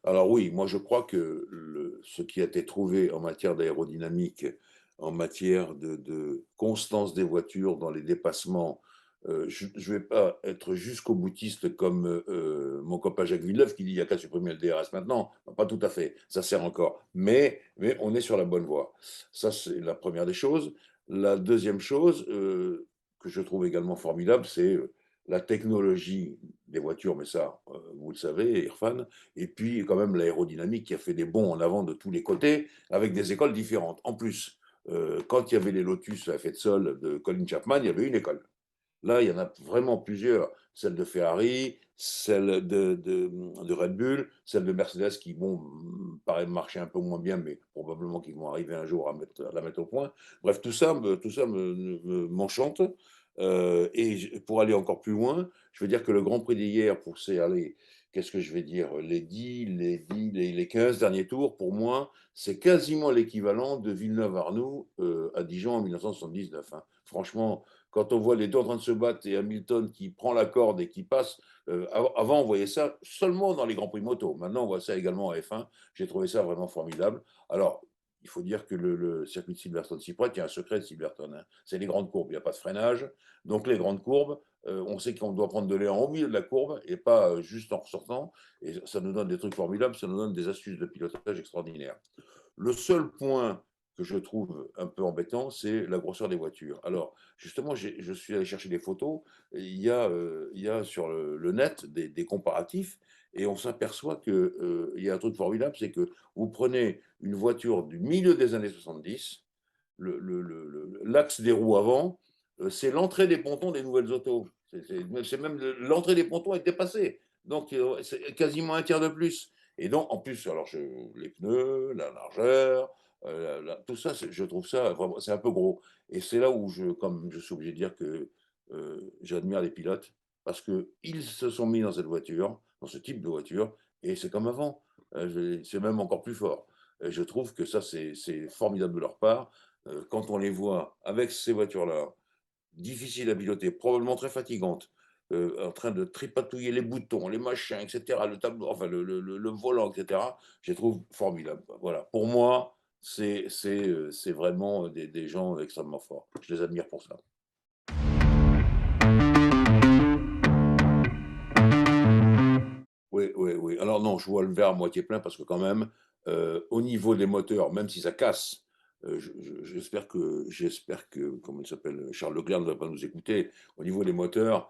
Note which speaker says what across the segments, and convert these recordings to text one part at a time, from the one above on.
Speaker 1: Alors oui, moi je crois que ce qui a été trouvé en matière d'aérodynamique, en matière de constance des voitures dans les dépassements, je ne vais pas être jusqu'au boutiste comme mon copain Jacques Villeneuve qui dit il n'y a qu'à supprimer le DRS maintenant. Pas tout à fait, ça sert encore. Mais on est sur la bonne voie. Ça, c'est la première des choses. La deuxième chose que je trouve également formidable, c'est la technologie des voitures, mais ça, vous le savez, Irfan, et puis quand même l'aérodynamique qui a fait des bonds en avant de tous les côtés, avec des écoles différentes. En plus, quand il y avait les Lotus à effet de sol de Colin Chapman, il y avait une école. Là, il y en a vraiment plusieurs. Celle de Ferrari, celle de Red Bull, celle de Mercedes qui, bon, paraît marcher un peu moins bien, mais probablement qu'ils vont arriver un jour à la mettre au point. Bref, m'enchante. Et pour aller encore plus loin, je veux dire que le Grand Prix d'hier, pour ces, allez, qu'est-ce que je vais dire, les 15 derniers tours, pour moi, c'est quasiment l'équivalent de Villeneuve-Arnoux à Dijon en 1979. Hein. Franchement, quand on voit les deux en train de se battre et Hamilton qui prend la corde et qui passe, avant on voyait ça seulement dans les Grands Prix moto. Maintenant on voit ça également en F1. J'ai trouvé ça vraiment formidable. Alors, il faut dire que le circuit de Silverstone-Cypress, il y a un secret de Silverstone. Hein. C'est les grandes courbes, il n'y a pas de freinage. Donc les grandes courbes, on sait qu'on doit prendre de l'élan au milieu de la courbe et pas juste en ressortant. Et ça nous donne des trucs formidables, ça nous donne des astuces de pilotage extraordinaires. Le seul point que je trouve un peu embêtant, c'est la grosseur des voitures. Alors, justement, je suis allé chercher des photos. Il y a sur le net des comparatifs et on s'aperçoit qu'il y a un truc formidable, c'est que vous prenez une voiture du milieu des années 70, l'axe des roues avant, c'est l'entrée des pontons des nouvelles autos. C'est même l'entrée des pontons est dépassée. Donc, c'est quasiment un tiers de plus. Et donc, en plus, les pneus, la largeur, tout ça, je trouve ça vraiment, c'est un peu gros. Et c'est là où comme je suis obligé de dire que j'admire les pilotes parce qu'ils se sont mis dans cette voiture, dans ce type de voiture, et c'est comme avant. C'est même encore plus fort. Et je trouve que ça, c'est formidable de leur part. Quand on les voit avec ces voitures-là, difficiles à piloter, probablement très fatigantes, en train de tripatouiller les boutons, les machins, etc., le tableau, enfin le volant, etc., je les trouve formidables. Voilà. Pour moi, c'est vraiment des gens extrêmement forts. Je les admire pour ça. Oui, oui, oui. Alors non, je vois le verre à moitié plein parce que quand même, au niveau des moteurs, même si ça casse, j'espère que, comment il s'appelle, Charles Leclerc ne va pas nous écouter. Au niveau des moteurs,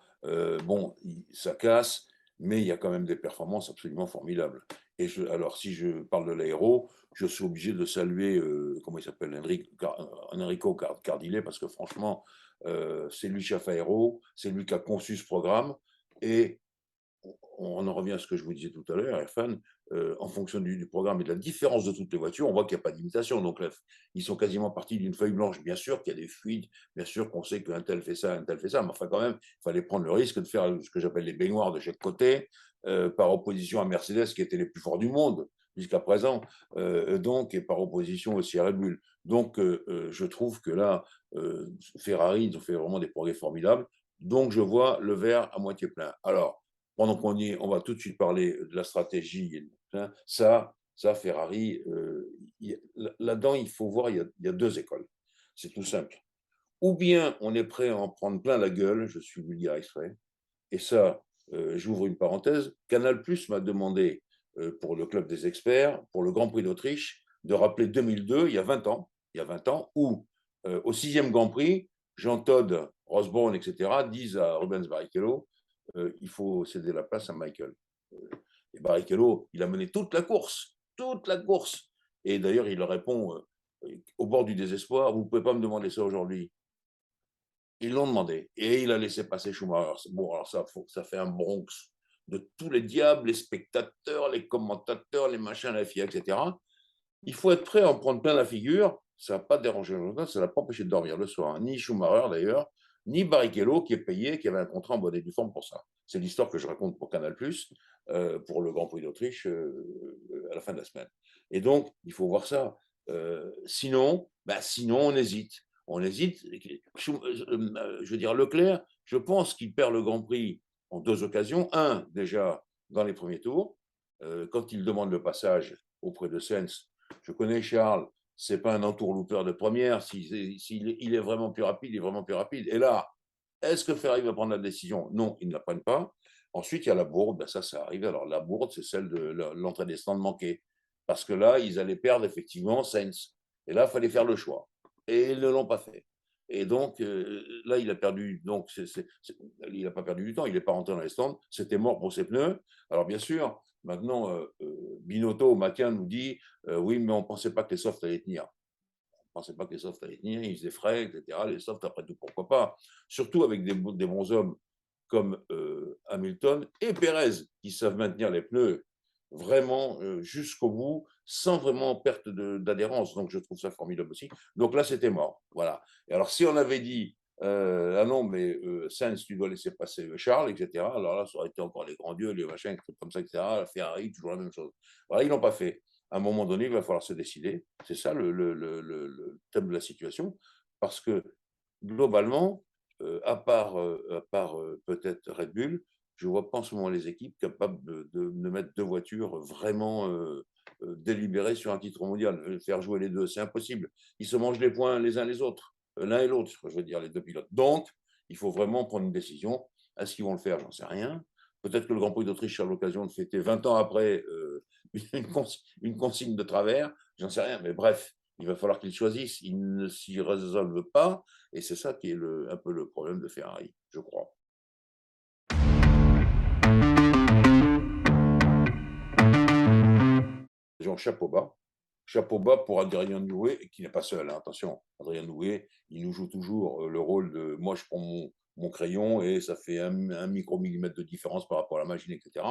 Speaker 1: bon, ça casse, mais il y a quand même des performances absolument formidables. Alors, si je parle de l'aéro, je suis obligé de saluer, comment il s'appelle, Enrico Cardile, parce que franchement, c'est lui chef aéro, c'est lui qui a conçu ce programme, et on en revient à ce que je vous disais tout à l'heure, Irfan, en fonction du programme et de la différence de toutes les voitures, on voit qu'il n'y a pas d'imitation. Donc là, ils sont quasiment partis d'une feuille blanche. Bien sûr qu'il y a des fuites, bien sûr qu'on sait qu'un tel fait ça, un tel fait ça, mais enfin quand même, il fallait prendre le risque de faire ce que j'appelle les baignoires de chaque côté, par opposition à Mercedes, qui était les plus forts du monde jusqu'à présent, donc, et par opposition aussi à Red Bull. Donc, je trouve que là, Ferrari, ils ont fait vraiment des progrès formidables. Donc, je vois le verre à moitié plein. Alors, pendant qu'on y est, on va tout de suite parler de la stratégie. Hein. Ça Ferrari, là-dedans, il faut voir, il y a deux écoles. C'est tout simple. Ou bien on est prêt à en prendre plein la gueule, je suis vulgaire exprès, et ça, j'ouvre une parenthèse, Canal Plus m'a demandé, pour le Club des experts, pour le Grand Prix d'Autriche, de rappeler 2002, il y a 20 ans où, au sixième Grand Prix, Jean Todt, Rosberg, etc., disent à Rubens Barrichello, il faut céder la place à Michael. Et Barrichello, il a mené toute la course, toute la course. Et d'ailleurs, il leur répond, au bord du désespoir, vous ne pouvez pas me demander ça aujourd'hui. Ils l'ont demandé et il a laissé passer Schumacher. Bon, alors ça fait un Bronx de tous les diables, les spectateurs, les commentateurs, les machins, la FIA, etc. Il faut être prêt à en prendre plein la figure. Ça n'a pas dérangé Jordan, ça ne l'a pas empêché de dormir le soir. Ni Schumacher d'ailleurs, ni Barrichello qui est payé, qui avait un contrat en bonne et due forme pour ça. C'est l'histoire que je raconte pour Canal+, pour le Grand Prix d'Autriche à la fin de la semaine. Et donc, il faut voir ça. Sinon, on hésite. On hésite. Je veux dire, Leclerc, je pense qu'il perd le Grand Prix en deux occasions. Un, déjà, dans les premiers tours. quand il demande le passage auprès de Sens, je connais Charles, c'est pas un entourloupeur de première, s'il il est vraiment plus rapide, il est vraiment plus rapide. Et là, est-ce que Ferrari va prendre la décision? Non, ils ne la prennent pas. Ensuite, il y a la bourde, ben ça arrive. Alors la bourde, c'est celle de l'entrée des stands manquée. Parce que là, ils allaient perdre effectivement Sainz. Et là, il fallait faire le choix. Et ils ne l'ont pas fait. Et donc, là, il a perdu. Donc, il n'a pas perdu du temps. Il n'est pas rentré dans les stands. C'était mort pour ses pneus. Alors, bien sûr, maintenant, Binotto, Maquin nous dit oui, mais on ne pensait pas que les softs allaient tenir. On ne pensait pas que les softs allaient tenir. Ils faisaient frais, etc. Les softs, après tout, pourquoi pas. Surtout avec des bons hommes comme Hamilton et Perez, qui savent maintenir les pneus vraiment jusqu'au bout, sans vraiment perte d'adhérence. Donc, je trouve ça formidable aussi. Donc là, c'était mort. Voilà. Et alors, si on avait dit, ah non, mais Sainz, tu dois laisser passer Charles, etc., alors là, ça aurait été encore les grands dieux, les machins, trucs comme ça, etc., la Ferrari, toujours la même chose. Voilà, ils l'ont pas fait. À un moment donné, il va falloir se décider. C'est ça le thème de la situation. Parce que, globalement, à part peut-être Red Bull, je ne vois pas en ce moment les équipes capables de mettre deux voitures vraiment délibérées sur un titre mondial. Faire jouer les deux, c'est impossible. Ils se mangent les points les uns les autres, l'un et l'autre, je veux dire, les deux pilotes. Donc, il faut vraiment prendre une décision. Est-ce qu'ils vont le faire? J'en sais rien. Peut-être que le Grand Prix d'Autriche a l'occasion de fêter 20 ans après une consigne de travers. J'en sais rien. Mais bref, il va falloir qu'ils choisissent. Ils ne s'y résolvent pas. Et c'est ça qui est un peu le problème de Ferrari, je crois. Jean, chapeau bas. Chapeau bas pour Adrien Noué, qui n'est pas seul, hein, attention. Adrien Noué, il nous joue toujours le rôle de moi, je prends mon crayon et ça fait un micro-millimètre de différence par rapport à la machine, etc.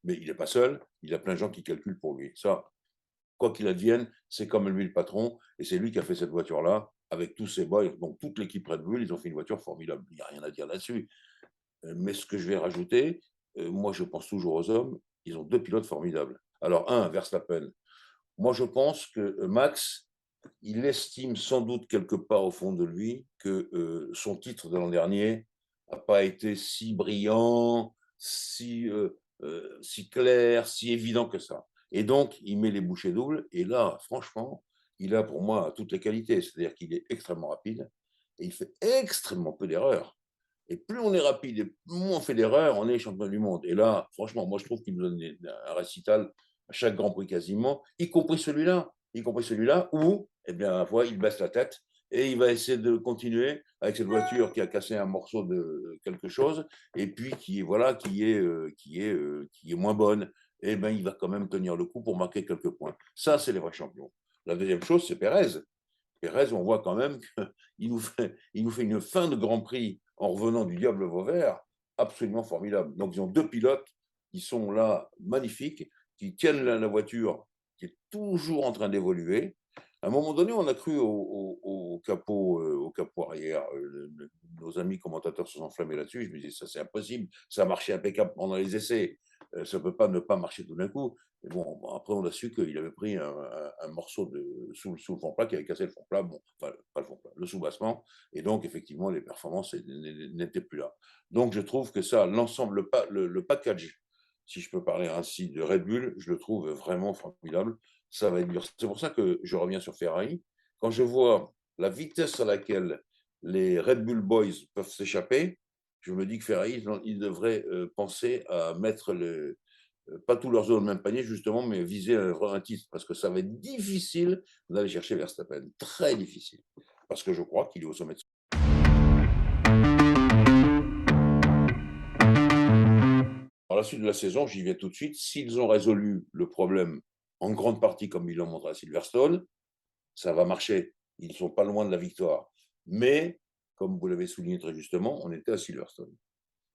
Speaker 1: Mais il n'est pas seul, il a plein de gens qui calculent pour lui. Ça, quoi qu'il advienne, c'est comme lui le patron, et c'est lui qui a fait cette voiture-là, avec tous ses boys. Donc toute l'équipe Red Bull, ils ont fait une voiture formidable. Il n'y a rien à dire là-dessus. Mais ce que je vais rajouter, moi je pense toujours aux hommes, ils ont deux pilotes formidables. Alors un, Verstappen. Moi je pense que Max, il estime sans doute quelque part au fond de lui que son titre de l'an dernier n'a pas été si brillant, si clair, si évident que ça. Et donc, il met les bouchées doubles. Et là, franchement, il a pour moi toutes les qualités. C'est-à-dire qu'il est extrêmement rapide et il fait extrêmement peu d'erreurs. Et plus on est rapide et moins on fait d'erreurs, on est champion du monde. Et là, franchement, moi, je trouve qu'il nous donne un récital à chaque Grand Prix quasiment, y compris celui-là où, eh bien, voilà, il baisse la tête et il va essayer de continuer avec cette voiture qui a cassé un morceau de quelque chose et puis voilà, qui est moins bonne. Et ben, il va quand même tenir le coup pour marquer quelques points. Ça, c'est les vrais champions. La deuxième chose, c'est Pérez. Pérez, on voit quand même qu'il nous fait une fin de Grand Prix en revenant du Diable Vauvert absolument formidable. Donc, ils ont deux pilotes qui sont là magnifiques, qui tiennent la voiture qui est toujours en train d'évoluer. À un moment donné, on a cru au capot arrière. Nos amis commentateurs se sont enflammés là-dessus. Je me disais, ça c'est impossible. Ça a marché impeccable pendant les essais. Ça ne peut pas ne pas marcher tout d'un coup. Mais bon, après, on a su qu'il avait pris un morceau sous le fond plat, qui avait cassé le fond plat, bon, enfin, pas le fond plat, le sous-bassement, et donc, effectivement, les performances n'étaient plus là. Donc, je trouve que ça, l'ensemble, le package, si je peux parler ainsi, de Red Bull, je le trouve vraiment formidable. Ça va être dur. C'est pour ça que je reviens sur Ferrari. Quand je vois la vitesse à laquelle les Red Bull Boys peuvent s'échapper, je me dis que Ferrari, ils devraient penser à mettre pas tous leurs œufs dans le même panier, justement, mais viser un titre, parce que ça va être difficile d'aller chercher Verstappen. Très difficile. Parce que je crois qu'il est au sommet de Dans la suite de la saison, j'y vais tout de suite. S'ils ont résolu le problème en grande partie comme ils l'ont montré à Silverstone, ça va marcher. Ils ne sont pas loin de la victoire. Mais, comme vous l'avez souligné très justement, on était à Silverstone,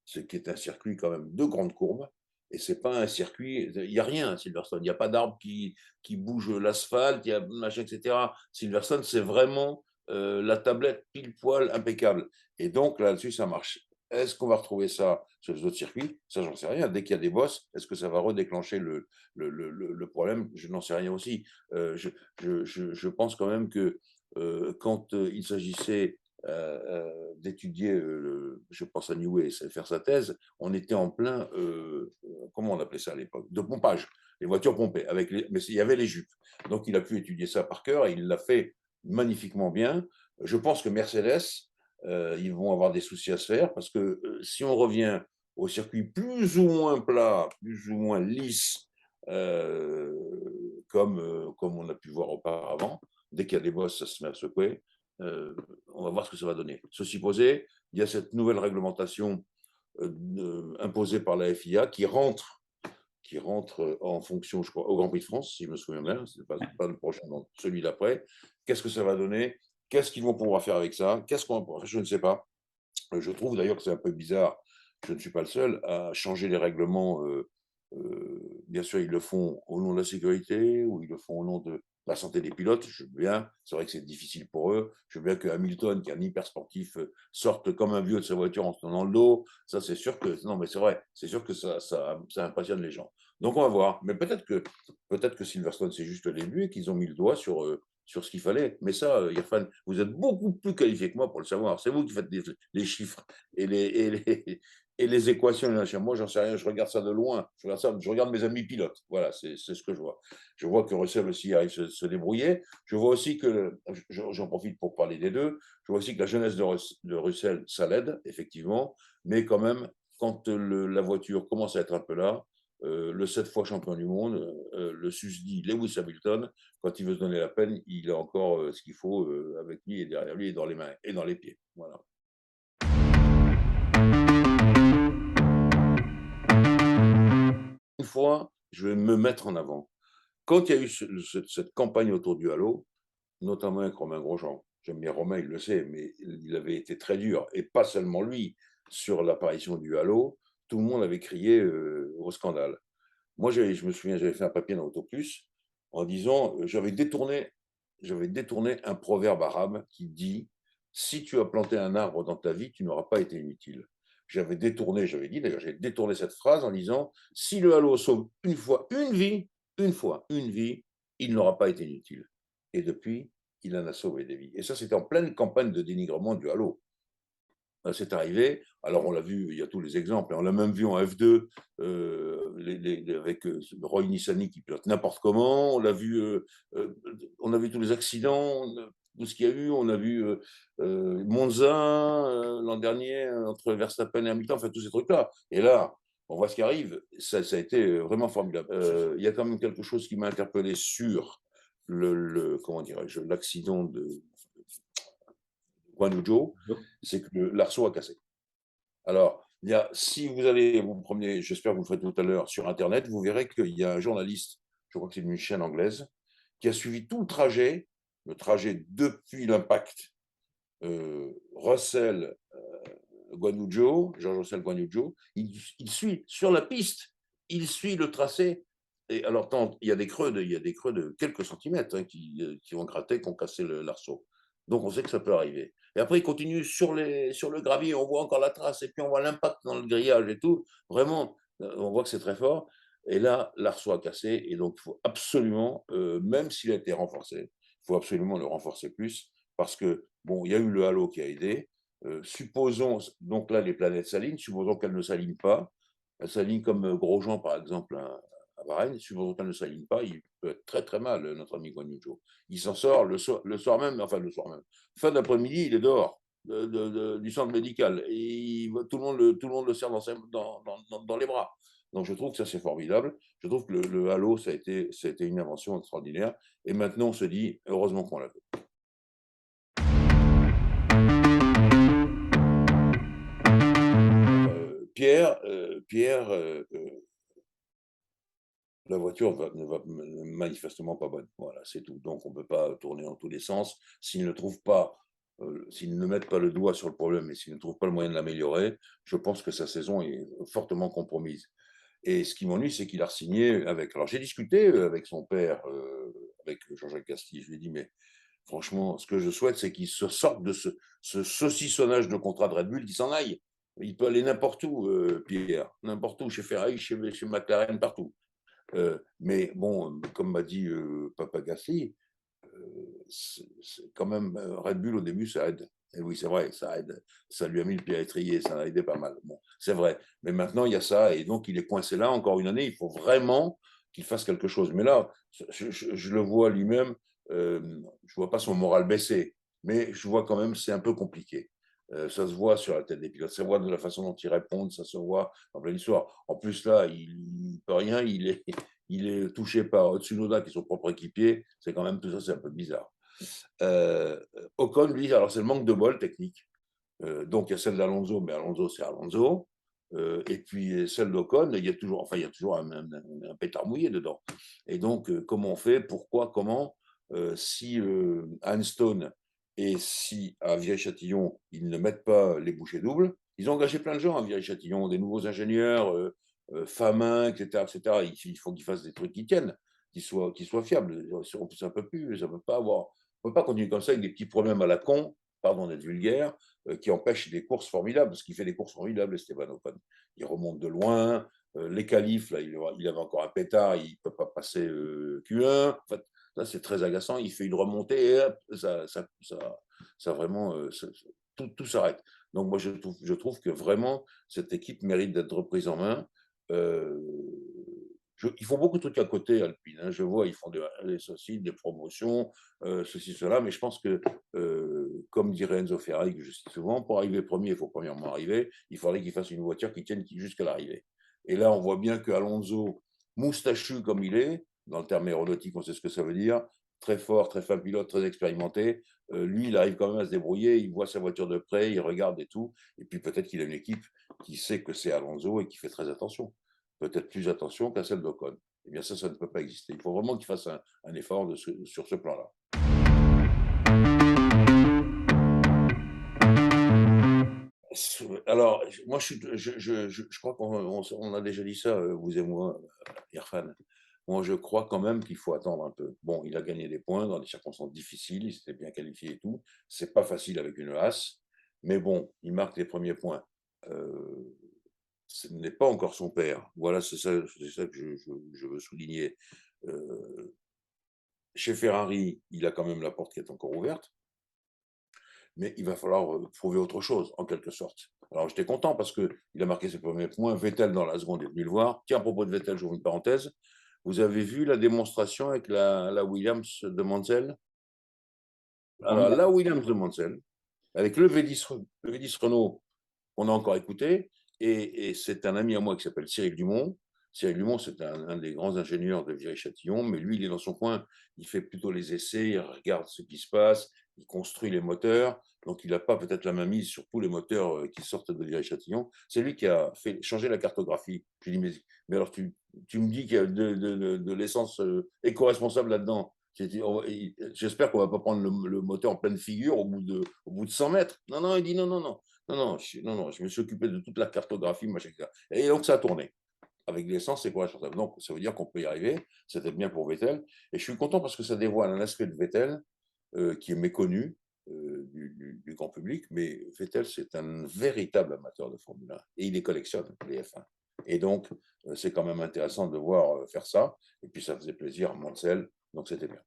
Speaker 1: ce qui est un circuit quand même de grandes courbes. Et c'est pas un circuit, il n'y a rien à Silverstone, il n'y a pas d'arbre qui bouge l'asphalte, il y a machin, etc. Silverstone, c'est vraiment la tablette pile poil impeccable. Et donc là-dessus, ça marche. Est-ce qu'on va retrouver ça sur les autres circuits? Ça, j'en sais rien. Dès qu'il y a des bosses, est-ce que ça va redéclencher le problème? Je n'en sais rien aussi. Je pense quand même que quand il s'agissait d'étudier, je pense à Newey, faire sa thèse, on était en plein, comment on appelait ça à l'époque, de pompage. les voitures pompées. Mais il y avait les jupes. Donc, il a pu étudier ça par cœur et il l'a fait magnifiquement bien. Je pense que Mercedes, ils vont avoir des soucis à se faire parce que si on revient au circuit plus ou moins plat, plus ou moins lisse, comme on a pu voir auparavant, dès qu'il y a des bosses, ça se met à secouer. On va voir ce que ça va donner. Ceci posé, il y a cette nouvelle réglementation imposée par la FIA qui rentre en fonction, je crois, au Grand Prix de France, si je me souviens bien, ce n'est pas le prochain, non, celui d'après. Qu'est-ce que ça va donner? Qu'est-ce qu'ils vont pouvoir faire avec ça? Je ne sais pas. Je trouve d'ailleurs que c'est un peu bizarre, je ne suis pas le seul, à changer les règlements. Bien sûr, ils le font au nom de la sécurité ou ils le font au nom de la santé des pilotes. Je veux bien, c'est vrai que c'est difficile pour eux. Je veux bien que Hamilton, qui est un hyper sportif, sorte comme un vieux de sa voiture en se tenant le dos. Ça, c'est sûr que, non, mais c'est vrai, c'est sûr que ça impressionne les gens. Donc, on va voir. Mais peut-être que Silverstone, c'est juste le début et qu'ils ont mis le doigt sur ce qu'il fallait. Mais ça, Irfan, vous êtes beaucoup plus qualifié que moi pour le savoir. C'est vous qui faites les chiffres et les équations. Moi, j'en sais rien, je regarde ça de loin. Je regarde mes amis pilotes. Voilà, c'est ce que je vois. Je vois que Russell aussi arrive à se débrouiller. Je vois aussi que, j'en profite pour parler des deux, je vois aussi que la jeunesse de Russell, ça l'aide, effectivement. Mais quand même, quand la voiture commence à être un peu là, le 7 fois champion du monde, le susdit Lewis Hamilton, quand il veut se donner la peine, il a encore ce qu'il faut avec lui et derrière lui et dans les mains et dans les pieds. Voilà. Une fois, je vais me mettre en avant. Quand il y a eu cette campagne autour du Halo, notamment avec Romain Grosjean, j'aime bien Romain, il le sait, mais il avait été très dur, et pas seulement lui, sur l'apparition du Halo, tout le monde avait crié au scandale. Moi, je me souviens, j'avais fait un papier dans Autoplus en disant, j'avais détourné un proverbe arabe qui dit, si tu as planté un arbre dans ta vie, tu n'auras pas été inutile. J'avais dit d'ailleurs, j'ai détourné cette phrase en disant, si le halo sauve une fois une vie, il n'aura pas été inutile. Et depuis, il en a sauvé des vies. Et ça, c'était en pleine campagne de dénigrement du halo. C'est arrivé. Alors, on l'a vu, il y a tous les exemples. On l'a même vu en F2 avec Roy Nissany qui pilote n'importe comment. On a vu tous les accidents, tout ce qu'il y a eu. On a vu Monza l'an dernier entre Verstappen et Hamilton, enfin tous ces trucs-là. Et là, on voit ce qui arrive. Ça a été vraiment formidable. Il y a quand même quelque chose qui m'a interpellé sur comment dirais-je, l'accident de Guan Yu Zhou, c'est que l'arceau a cassé. Alors, si vous allez vous promener, j'espère que vous le ferez tout à l'heure, sur Internet, vous verrez qu'il y a un journaliste, je crois que c'est une chaîne anglaise, qui a suivi tout le trajet depuis l'impact Russell Guan Yu Zhou, George Russell Guan Yu Zhou, il suit sur la piste, il suit le tracé. Et alors, il y a des creux de quelques centimètres qui ont gratté, qui ont cassé l'arceau. Donc, on sait que ça peut arriver. Et après, il continue sur le gravier, on voit encore la trace, et puis on voit l'impact dans le grillage et tout. Vraiment, on voit que c'est très fort. Et là, l'arceau a cassé, et donc il faut absolument, même s'il a été renforcé, il faut absolument le renforcer plus, parce que, bon, il y a eu le halo qui a aidé. Supposons, donc là, les planètes s'alignent, supposons qu'elles ne s'alignent pas. Elles s'alignent comme Grosjean, par exemple, à Bahreïn. Supposons qu'elles ne s'alignent pas, il peut être très très mal, notre ami Guan Yu Zhou. Il s'en sort le soir même, enfin le soir même. Fin d'après-midi, il est dehors du centre médical. Et tout le monde le serre dans les bras. Donc je trouve que ça c'est formidable. Je trouve que le halo, ça a été une invention extraordinaire. Et maintenant, on se dit, heureusement qu'on l'a fait. Pierre, la voiture ne va manifestement pas bonne. Voilà, c'est tout. Donc, on ne peut pas tourner dans tous les sens. S'ils ne mettent pas le doigt sur le problème et s'ils ne trouvent pas le moyen de l'améliorer, je pense que sa saison est fortement compromise. Et ce qui m'ennuie, c'est qu'il a signé avec. Alors, j'ai discuté avec son père, avec Jean-Jacques Castille. Je lui ai dit, mais franchement, ce que je souhaite, c'est qu'il se sorte de ce saucissonnage de contrat de Red Bull, qu'il s'en aille. Il peut aller n'importe où, Pierre, n'importe où, chez Ferrari, chez McLaren, partout. Mais bon, comme m'a dit Papa Gassi, c'est quand même Red Bull au début, ça aide. Et oui, c'est vrai, ça aide. Ça lui a mis le pied à l'étrier, ça a aidé pas mal. Bon, c'est vrai. Mais maintenant, il y a ça, et donc il est coincé là encore une année. Il faut vraiment qu'il fasse quelque chose. Mais là, je le vois lui-même, je vois pas son moral baisser, mais je vois quand même c'est un peu compliqué. Ça se voit sur la tête des pilotes, ça se voit de la façon dont ils répondent, ça se voit en pleine histoire. En plus, là, il peut rien, il est touché par Tsunoda, qui est son propre équipier. C'est quand même tout ça, c'est un peu bizarre. Euh, Ocon, lui, alors c'est le manque de bol technique. Donc il y a celle d'Alonso, mais Alonso, c'est Alonso. Et puis celle d'Ocon, il y a toujours un pétard mouillé dedans. Et donc, comment on fait, pourquoi, comment, si Stone et si à Viry-Châtillon, ils ne mettent pas les bouchées doubles, ils ont engagé plein de gens à Viry-Châtillon, des nouveaux ingénieurs, Famin, etc., etc. Il faut qu'ils fassent des trucs qui tiennent, qui soient fiables. Ça peut plus, ça peut pas avoir, on peut pas continuer comme ça avec des petits problèmes à la con, pardon d'être vulgaire, qui empêche des courses formidables, parce qu'il fait des courses formidables, Esteban Ocon. Il remonte de loin, les qualifs, là, il avait encore un pétard, il ne peut pas passer Q1. En fait, là, c'est très agaçant. Il fait une remontée et hop, ça vraiment, tout s'arrête. Donc, moi, je trouve que vraiment, cette équipe mérite d'être reprise en main. Euh, ils font beaucoup de trucs à côté, Alpine. Hein. Je vois, ils font des sociétés, des promotions, ceci, cela, mais je pense que, comme dirait Enzo Ferrari, que je cite souvent, pour arriver premier, il faut premièrement arriver, il faudrait qu'il fasse une voiture qui tienne jusqu'à l'arrivée. Et là, on voit bien que Alonso, moustachu comme il est, dans le terme aéronautique, on sait ce que ça veut dire, très fort, très fin pilote, très expérimenté, lui, il arrive quand même à se débrouiller, il voit sa voiture de près, il regarde et tout, et puis peut-être qu'il a une équipe qui sait que c'est Alonso et qui fait très attention, peut-être plus attention qu'à celle d'Ocon. Eh bien ça ne peut pas exister. Il faut vraiment qu'il fasse un effort sur ce plan-là. Alors, moi, je crois qu'on a déjà dit ça, vous et moi, Irfan. Moi, je crois quand même qu'il faut attendre un peu. Bon, il a gagné des points dans des circonstances difficiles, il s'était bien qualifié et tout. C'est pas facile avec une Haas, mais bon, il marque les premiers points. Euh, ce n'est pas encore son père. Voilà, c'est ça que je veux souligner. Euh, Chez Ferrari, il a quand même la porte qui est encore ouverte, mais il va falloir prouver autre chose, en quelque sorte. Alors j'étais content parce qu'il a marqué ses premiers points. Vettel, dans la seconde, est venu le voir. Tiens, à propos de Vettel, j'ouvre une parenthèse. Vous avez vu la démonstration avec la Williams de Mansell? Alors, la Williams de Mansell, avec le V10 Renault qu'on a encore écouté, et c'est un ami à moi qui s'appelle Cyril Dumont. Cyril Dumont, c'est un des grands ingénieurs de Viry-Châtillon, mais lui, il est dans son coin, il fait plutôt les essais, il regarde ce qui se passe, il construit les moteurs, donc il n'a pas peut-être la main mise sur tous les moteurs qui sortent de Viry-Châtillon. C'est lui qui a fait changer la cartographie. Je lui dis, mais alors tu me dis qu'il y a de l'essence éco-responsable là-dedans. J'espère qu'on ne va pas prendre le moteur en pleine figure au bout de 100 mètres. Non, non, il dit non, non, non. Non, je me suis occupé de toute la cartographie, machin, etc. Et donc, ça a tourné. Avec l'essence, c'est corresponsable. Donc, ça veut dire qu'on peut y arriver. C'était bien pour Vettel. Et je suis content parce que ça dévoile un aspect de Vettel qui est méconnu du grand public. Mais Vettel, c'est un véritable amateur de Formule 1. Et il les collectionne, les F1. Et donc, c'est quand même intéressant de voir faire ça. Et puis, ça faisait plaisir à Mansell. Donc, c'était bien.